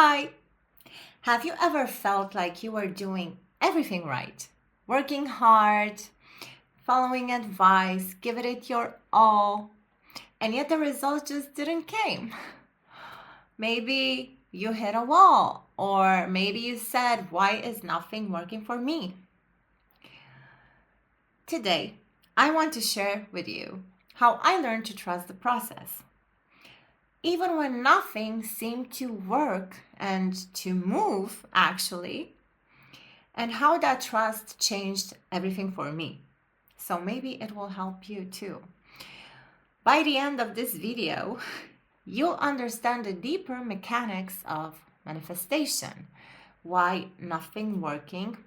Hi! Have you ever felt like you were doing everything right? Working hard, following advice, giving it your all, and yet the result just didn't came. Maybe you hit a wall, or maybe you said, why is nothing working for me? Today, I want to share with you how I learned to trust the process. Even when nothing seemed to work and to move, actually, and how that trust changed everything for me. So maybe it will help you too. By the end of this video, you'll understand the deeper mechanics of manifestation, why nothing working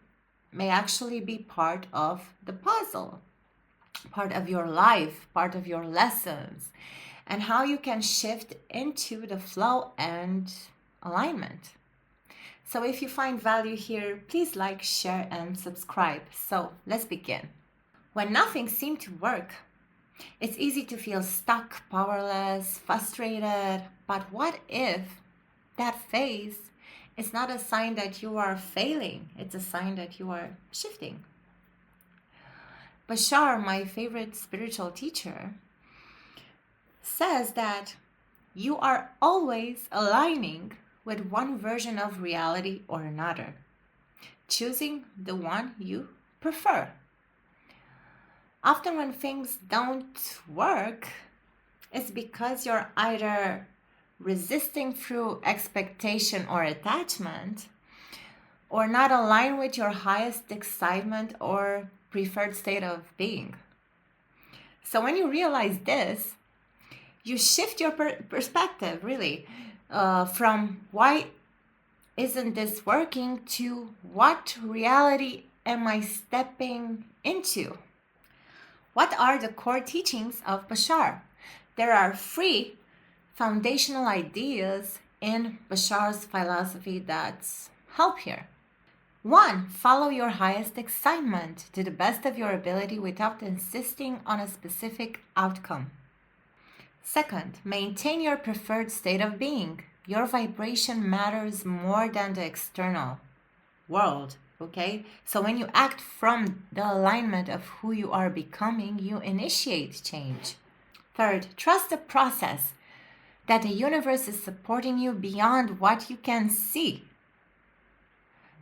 may actually be part of the puzzle, part of your life, part of your lessons, and how you can shift into the flow and alignment. So if you find value here, please like, share, and subscribe. So let's begin. When nothing seemed to work, it's easy to feel stuck, powerless, frustrated. But what if that phase is not a sign that you are failing? It's a sign that you are shifting. Bashar, my favorite spiritual teacher, says that you are always aligning with one version of reality or another, choosing the one you prefer. Often when things don't work, it's because you're either resisting through expectation or attachment, or not aligned with your highest excitement or preferred state of being. So when you realize this, you shift your perspective, really, from why isn't this working to what reality am I stepping into? What are the core teachings of Bashar? There are 3 foundational ideas in Bashar's philosophy that help here. 1, follow your highest excitement to the best of your ability without insisting on a specific outcome. 2nd, maintain your preferred state of being. Your vibration matters more than the external world, okay? So when you act from the alignment of who you are becoming, you initiate change. 3rd, trust the process, that the universe is supporting you beyond what you can see.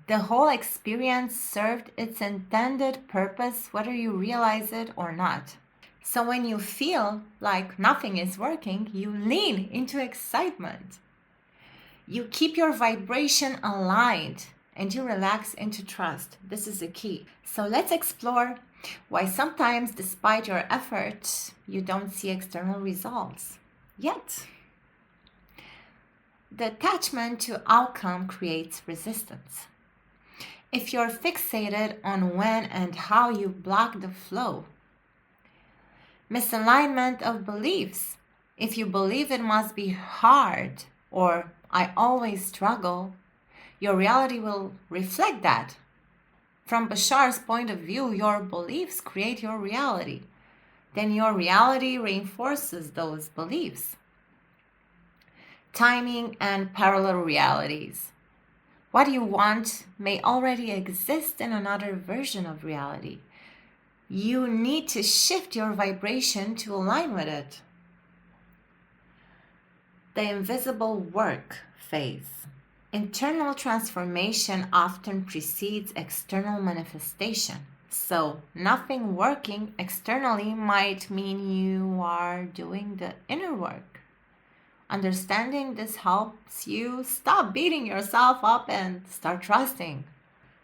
The whole experience served its intended purpose, whether you realize it or not. So when you feel like nothing is working, you lean into excitement. You keep your vibration aligned and you relax into trust. This is the key. So let's explore why sometimes, despite your efforts, you don't see external results yet. The attachment to outcome creates resistance. If you're fixated on when and how, you block the flow. Misalignment of beliefs. If you believe it must be hard or I always struggle, your reality will reflect that. From Bashar's point of view, your beliefs create your reality. Then your reality reinforces those beliefs. Timing and parallel realities. What you want may already exist in another version of reality. You need to shift your vibration to align with it. The invisible work phase. Internal transformation often precedes external manifestation. So nothing working externally might mean you are doing the inner work. Understanding this helps you stop beating yourself up and start trusting.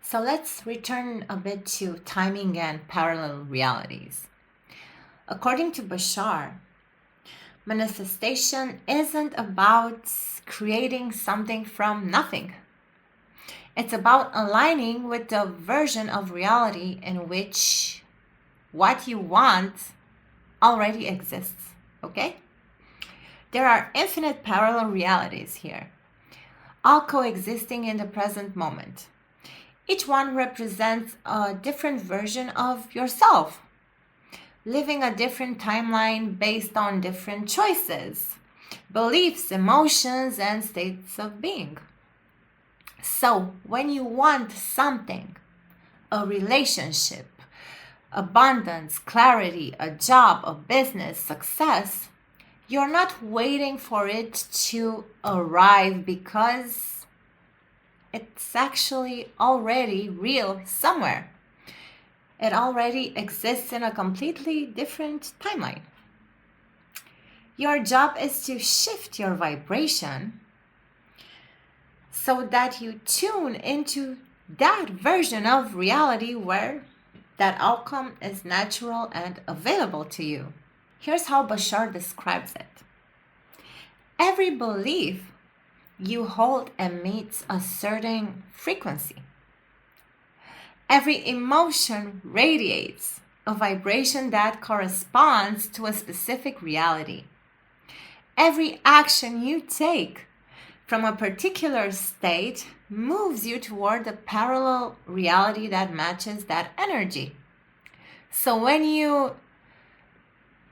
So let's return a bit to timing and parallel realities. According to Bashar, manifestation isn't about creating something from nothing. It's about aligning with the version of reality in which what you want already exists, okay? There are infinite parallel realities here, all coexisting in the present moment. Each one represents a different version of yourself, living a different timeline based on different choices, beliefs, emotions, and states of being. So when you want something, a relationship, abundance, clarity, a job, a business, success, you're not waiting for it to arrive because it's actually already real somewhere. It already exists in a completely different timeline. Your job is to shift your vibration so that you tune into that version of reality where that outcome is natural and available to you. Here's how Bashar describes it. Every belief you hold emits a certain frequency. Every emotion radiates a vibration that corresponds to a specific reality. Every action you take from a particular state moves you toward a parallel reality that matches that energy. So when you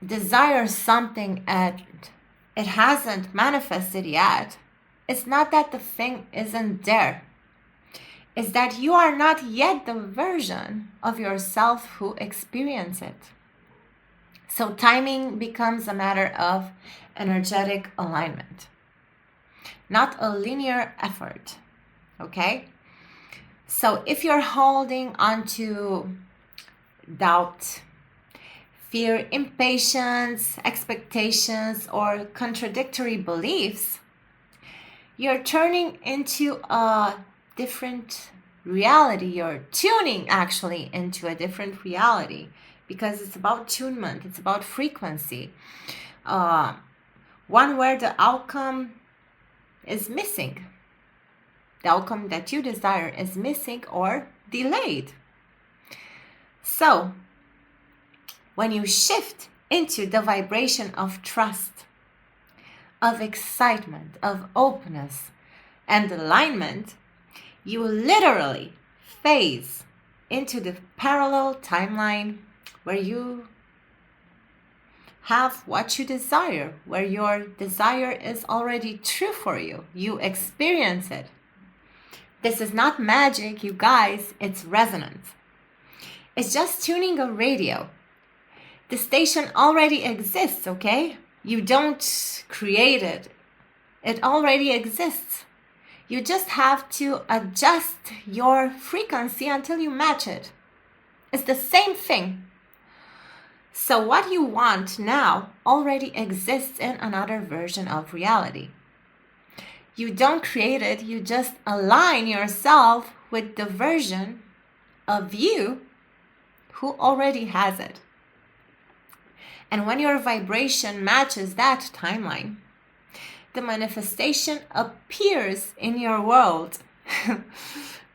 desire something and it hasn't manifested yet, it's not that the thing isn't there. It's that you are not yet the version of yourself who experiences it. So timing becomes a matter of energetic alignment, not a linear effort. Okay? So if you're holding on to doubt, fear, impatience, expectations, or contradictory beliefs, you're turning into a different reality. You're tuning actually into a different reality because it's about tunement, it's about frequency. One where the outcome is missing. The outcome that you desire is missing or delayed. So, when you shift into the vibration of trust, of excitement, of openness, and alignment, you literally phase into the parallel timeline where you have what you desire, where your desire is already true for you. You experience it. This is not magic, you guys, it's resonance. It's just tuning a radio. The station already exists, okay? You don't create it. It already exists. You just have to adjust your frequency until you match it. It's the same thing. So what you want now already exists in another version of reality. You don't create it, you just align yourself with the version of you who already has it. And when your vibration matches that timeline, the manifestation appears in your world.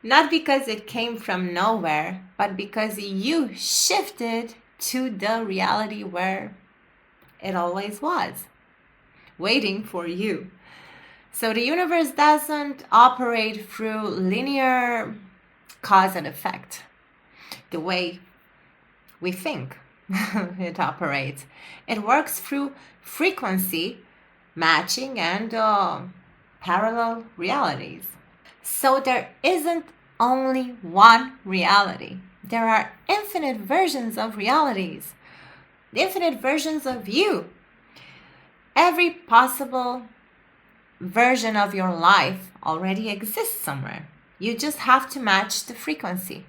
Not because it came from nowhere, but because you shifted to the reality where it always was, waiting for you. So the universe doesn't operate through linear cause and effect, the way we think it operates. It works through frequency matching and parallel realities. So there isn't only one reality. There are infinite versions of realities, infinite versions of you. Every possible version of your life already exists somewhere. You just have to match the frequency.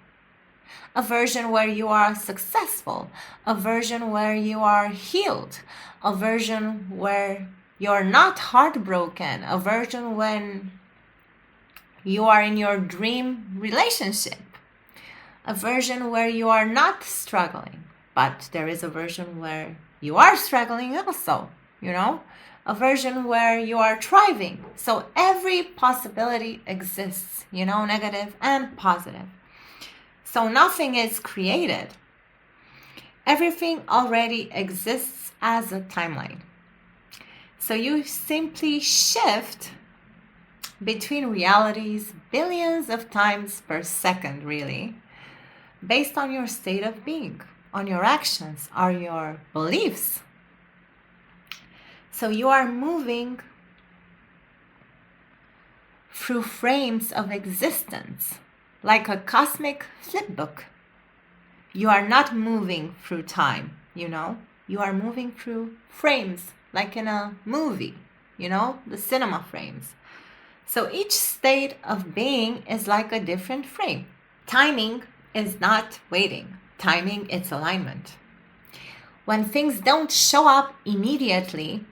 A version where you are successful, a version where you are healed, a version where you're not heartbroken, a version when you are in your dream relationship, a version where you are not struggling, but there is a version where you are struggling also, a version where you are thriving. So every possibility exists, negative and positive. So nothing is created. Everything already exists as a timeline. So you simply shift between realities billions of times per second, really, based on your state of being, on your actions, on your beliefs. So you are moving through frames of existence, like a cosmic flipbook. You are not moving through time, You are moving through frames, like in a movie, the cinema frames. So each state of being is like a different frame. Timing is not waiting. Timing is alignment. When things don't show up immediately,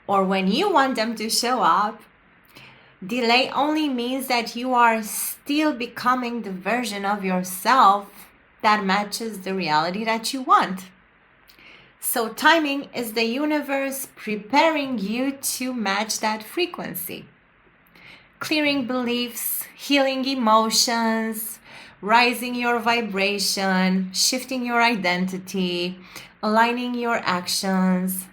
or when you want them to show up, delay only means that you are still becoming the version of yourself that matches the reality that you want. So timing is the universe preparing you to match that frequency. Clearing beliefs, healing emotions, rising your vibration, shifting your identity, aligning your actions.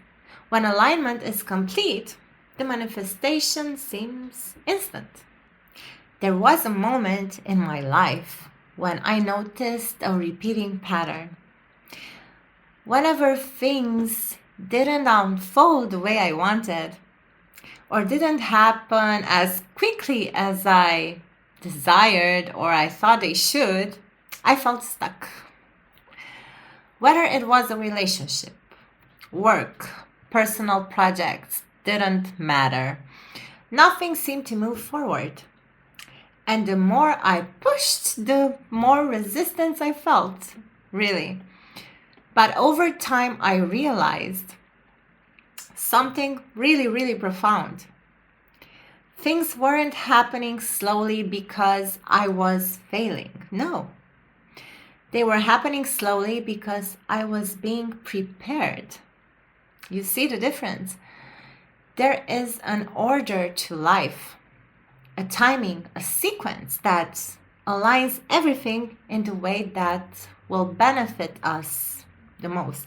When alignment is complete, the manifestation seems instant. There was a moment in my life when I noticed a repeating pattern. Whenever things didn't unfold the way I wanted, or didn't happen as quickly as I desired or I thought they should, I felt stuck. Whether it was a relationship, work, personal projects, didn't matter. Nothing seemed to move forward. And the more I pushed, the more resistance I felt, really. But over time, I realized something really, really profound. Things weren't happening slowly because I was failing. No. They were happening slowly because I was being prepared. You see the difference? There is an order to life, a timing, a sequence that aligns everything in the way that will benefit us the most.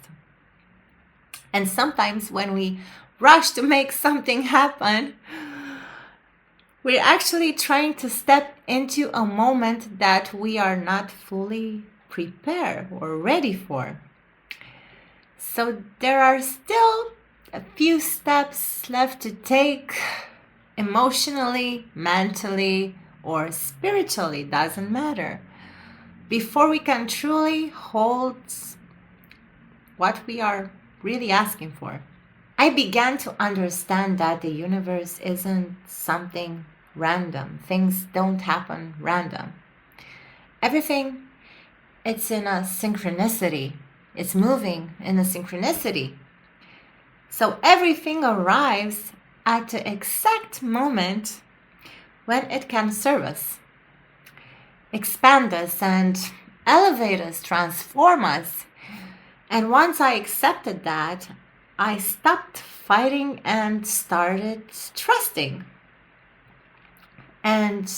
And sometimes when we rush to make something happen, we're actually trying to step into a moment that we are not fully prepared or ready for. So there are still a few steps left to take emotionally, mentally, or spiritually, doesn't matter, before we can truly hold what we are really asking for. I began to understand that the universe isn't something random. Things don't happen random. Everything, it's in a synchronicity. It's moving in a synchronicity. So everything arrives at the exact moment when it can serve us, expand us, and elevate us, transform us. And once I accepted that, I stopped fighting and started trusting. And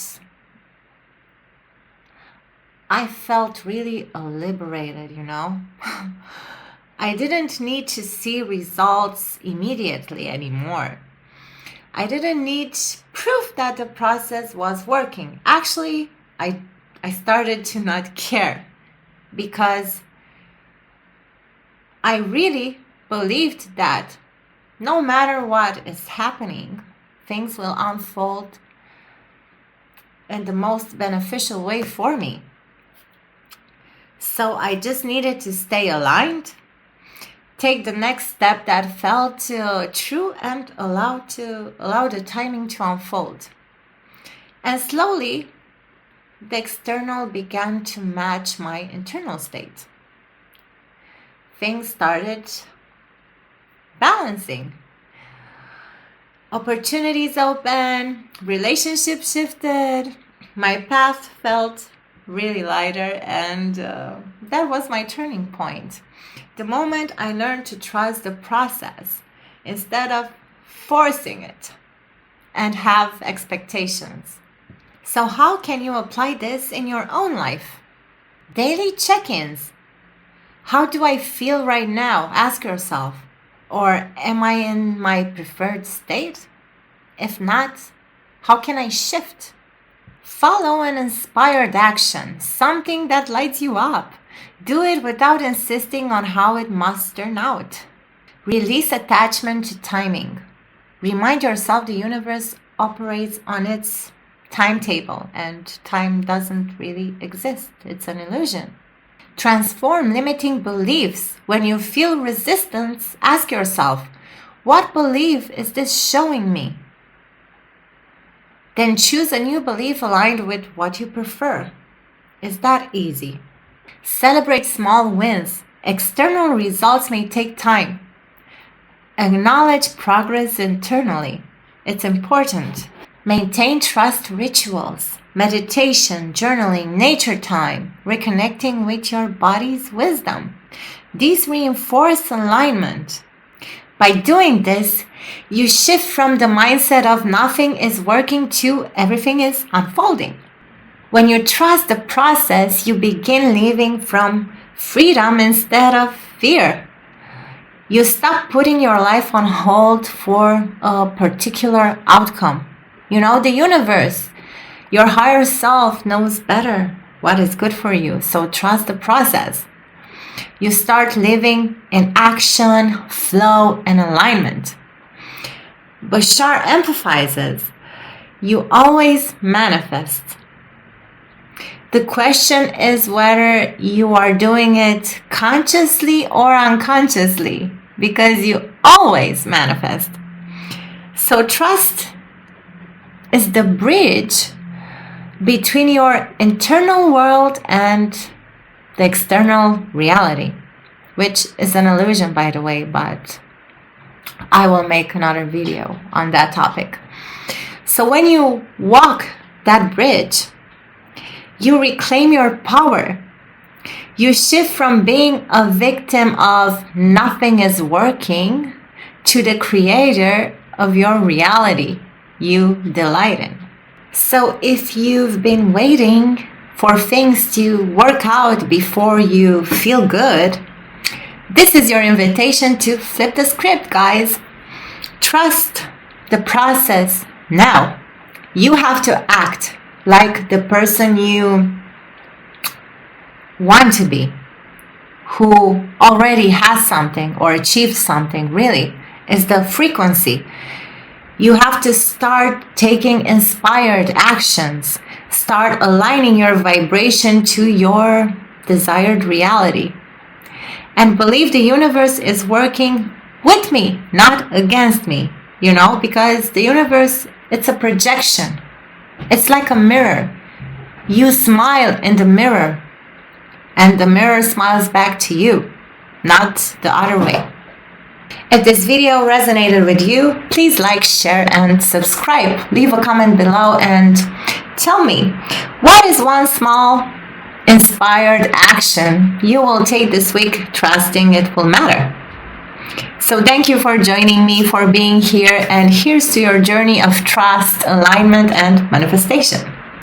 I felt really liberated, I didn't need to see results immediately anymore. I didn't need proof that the process was working. Actually, I started to not care because I really believed that no matter what is happening, things will unfold in the most beneficial way for me. So I just needed to stay aligned, take the next step that felt true, and allow the timing to unfold. And slowly, the external began to match my internal state. Things started balancing. Opportunities opened, relationships shifted, my path felt really lighter, and that was my turning point. The moment I learned to trust the process instead of forcing it and have expectations. So how can you apply this in your own life? Daily check-ins. How do I feel right now? Ask yourself. Or am I in my preferred state? If not, how can I shift? Follow an inspired action, something that lights you up. Do it without insisting on how it must turn out. Release attachment to timing. Remind yourself the universe operates on its timetable, and time doesn't really exist. It's an illusion. Transform limiting beliefs. When you feel resistance, ask yourself, what belief is this showing me? Then choose a new belief aligned with what you prefer. It's that easy. Celebrate small wins. External results may take time. Acknowledge progress internally. It's important. Maintain trust rituals, meditation, journaling, nature time, reconnecting with your body's wisdom. These reinforce alignment. By doing this, you shift from the mindset of nothing is working to everything is unfolding. When you trust the process, you begin living from freedom instead of fear. You stop putting your life on hold for a particular outcome. You know, the universe, your higher self knows better what is good for you. So trust the process. You start living in action, flow, and alignment. Bashar emphasizes, you always manifest. The question is whether you are doing it consciously or unconsciously, because you always manifest. So trust is the bridge between your internal world and the external reality, which is an illusion, by the way, but I will make another video on that topic. So when you walk that bridge, you reclaim your power. You shift from being a victim of nothing is working to the creator of your reality you delight in. So if you've been waiting for things to work out before you feel good, this is your invitation to flip the script, guys. Trust the process now. You have to act like the person you want to be, who already has something or achieved something. Really, is the frequency. You have to start taking inspired actions. Start aligning your vibration to your desired reality. And believe the universe is working with me, not against me, because the universe, it's a projection. It's like a mirror. You smile in the mirror, and the mirror smiles back to you, not the other way. If this video resonated with you, please like, share, and subscribe. Leave a comment below and tell me, what is one small inspired action you will take this week, trusting it will matter? So thank you for joining me, for being here, and here's to your journey of trust, alignment, and manifestation.